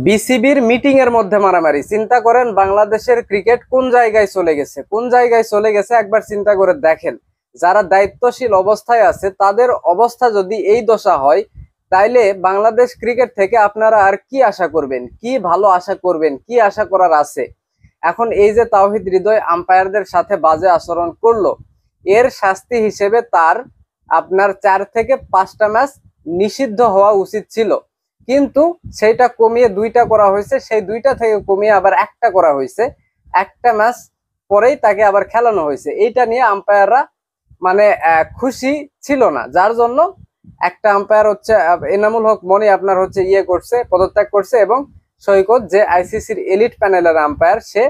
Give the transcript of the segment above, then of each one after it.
বিসিবির মিটিং এর মধ্যে মারামারি। চিন্তা করেন বাংলাদেশের ক্রিকেট কোন জায়গায় চলে গেছে, কোন জায়গায় চলে গেছে একবার চিন্তা করে দেখেন। যারা দায়িত্বশীল অবস্থায় আছে তাদের অবস্থা যদি এই দশা হয়, তাইলে বাংলাদেশ ক্রিকেট থেকে আপনারা আর কি আশা করবেন, কি ভালো আশা করবেন, কি আশা করার আছে? এখন এই যে তাওহিদ হৃদয় আম্পায়ারদের সাথে বাজে আচরণ করলো, এর শাস্তি হিসেবে তার আপনার 4 থেকে 5টা ম্যাচ নিষিদ্ধ হওয়া উচিত ছিল, কিন্তু সেইটা কমিয়ে 2টা করা হয়েছে। সেই 2টা থেকে কমিয়ে আবার 1টা করা হয়েছে। 1টা ম্যাচ পরেই তাকে আবার খেলানো হয়েছে। এইটা নিয়ে আম্পায়াররা মানে খুশি ছিল না, যার জন্য একটা আম্পায়ার হচ্ছে এনামুল হক মনি আপনার হচ্ছে করছে, পদত্যাগ করছে, এবং সৈকত যে আইসিসির এলিট প্যানেলের আম্পায়ার, সে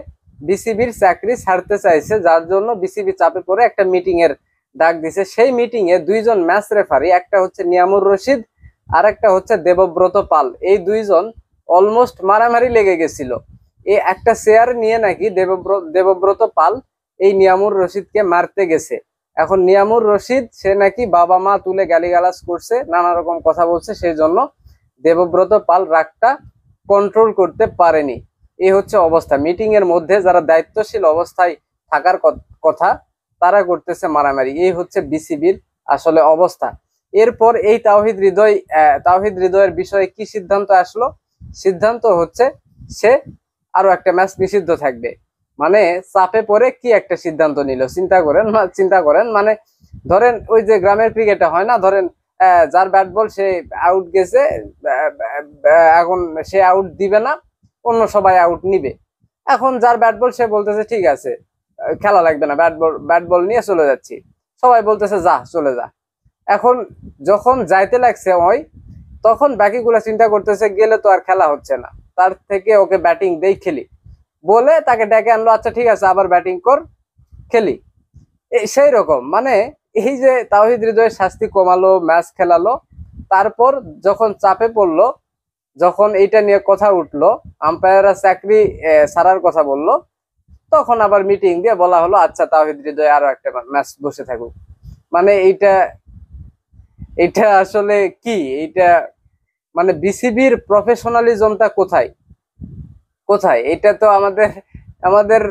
বিসিবির চাকরি ছাড়তে চাইছে, যার জন্য বিসিবি চাপে পড়ে একটা মিটিং এর ডাক দিছে। সেই মিটিং এ 2জন ম্যাচ রেফারি, একটা হচ্ছে নিয়ামুর রশিদ আর একটা হচ্ছে দেবব্রত পাল, এই 2জন অলমোস্ট মারামারি লেগে গেছিল। এই একটা চেয়ার নিয়ে নাকি দেবব্রত পাল এই নিয়ামুর রশিদকে মারতে গেছে। এখন নিয়ামুর রশিদ সে নাকি বাবা মা তুলে গালিগালাজ করছে, নানা রকম কথা বলছে, সেই জন্য দেবব্রত পাল রাগটা কন্ট্রোল করতে পারেনি। এই হচ্ছে অবস্থা। মিটিং এর মধ্যে যারা দায়িত্বশীল অবস্থায় থাকার কথা তারা করতেছে মারামারি। এই হচ্ছে বিসিবির আসলে অবস্থা। এরপর এই তাওহিদ হৃদয়ের বিষয়ে কি সিদ্ধান্ত আসলো? সিদ্ধান্ত হচ্ছে সে আরো একটা ম্যাচ নিষিদ্ধ থাকবে। মানে চাপে পড়ে কি একটা সিদ্ধান্ত নিল, চিন্তা করেন। মানে ধরেন ওই যে গ্রামের ক্রিকেটে হয় না, ধরেন যার ব্যাট বল সে আউট গেছে, এখন সে আউট দিবে না, অন্য সবাই আউট নিবে। এখন যার ব্যাট বল সে বলতেছে ঠিক আছে খেলা লাগবে না, ব্যাট বল নিয়ে চলে যাচ্ছি। সবাই বলতেছে যা চলে যা। এখন যখন যাইতে লাগছে ওই, তখন বাকিগুলা চিন্তা করতেছে গেলে তো আর খেলা হচ্ছে না, তার থেকে ওকে ব্যাটিং দেই খেলি বলে তাকে ডেকে আনলো। আচ্ছা ঠিক আছে আবার ব্যাটিং কর, খেলি। সেই রকম মানে এই যে তাওহিদ হৃদয়ের শাস্তি কমালো, ম্যাচ খেলালো, তারপর যখন চাপে পড়লো, যখন এইটা নিয়ে কথা উঠলো, আম্পায়াররা চাকরি ছাড়ার কথা বললো, তখন আবার মিটিং দিয়ে বলা হলো আচ্ছা তাওহিদ হৃদয় আরো একটা ম্যাচ বসে থাকুক। মানে এটা আসলে কি, এটা মানে বিসিবির প্রফেশনালিজমটা কোথায় কোথায়? এটা তো আমাদের আমাদের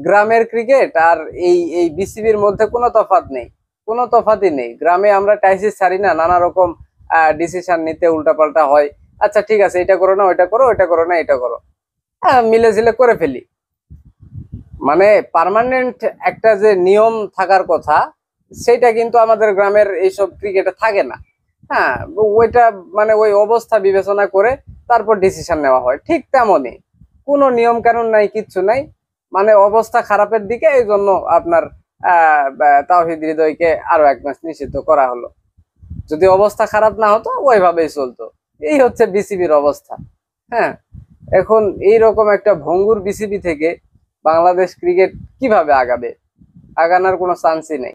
গ্রামের ক্রিকেট আর এই বিসিবির মধ্যে কোনো তফাৎ নেই, কোনো তফাৎই নেই। গ্রামে আমরা টাইসিস ছাড়ি না, নানা রকম ডিসিশন নিতে উল্টাপাল্টা হয়। আচ্ছা ঠিক আছে এটা করো না ওইটা করো, ওইটা করো না এটা করো, মিলে ঝিলে করে ফেলি। মানে পার্মানেন্ট একটা যে নিয়ম থাকার কথা, সেটা কিন্তু আমাদের গ্রামের এইসব ক্রিকেটে থাকে না। হ্যাঁ, ওইটা মানে ওই অবস্থা বিবেচনা করে তারপর ডিসিশন নেওয়া হয়। ঠিক তেমনই কোনো নিয়ম কানুন নাই, কিচ্ছু নাই, মানে অবস্থা খারাপের দিকে, এই জন্য আপনার তাওহিদ হৃদয়কে আরো 1 ম্যাচ নিষিদ্ধ করা হলো। যদি অবস্থা খারাপ না হতো ওইভাবেই চলতো। এই হচ্ছে বিসিবির অবস্থা। হ্যাঁ, এখন এইরকম একটা ভঙ্গুর বিসিবি থেকে বাংলাদেশ ক্রিকেট কিভাবে আগাবে? আগানোর কোনো চান্সই নেই।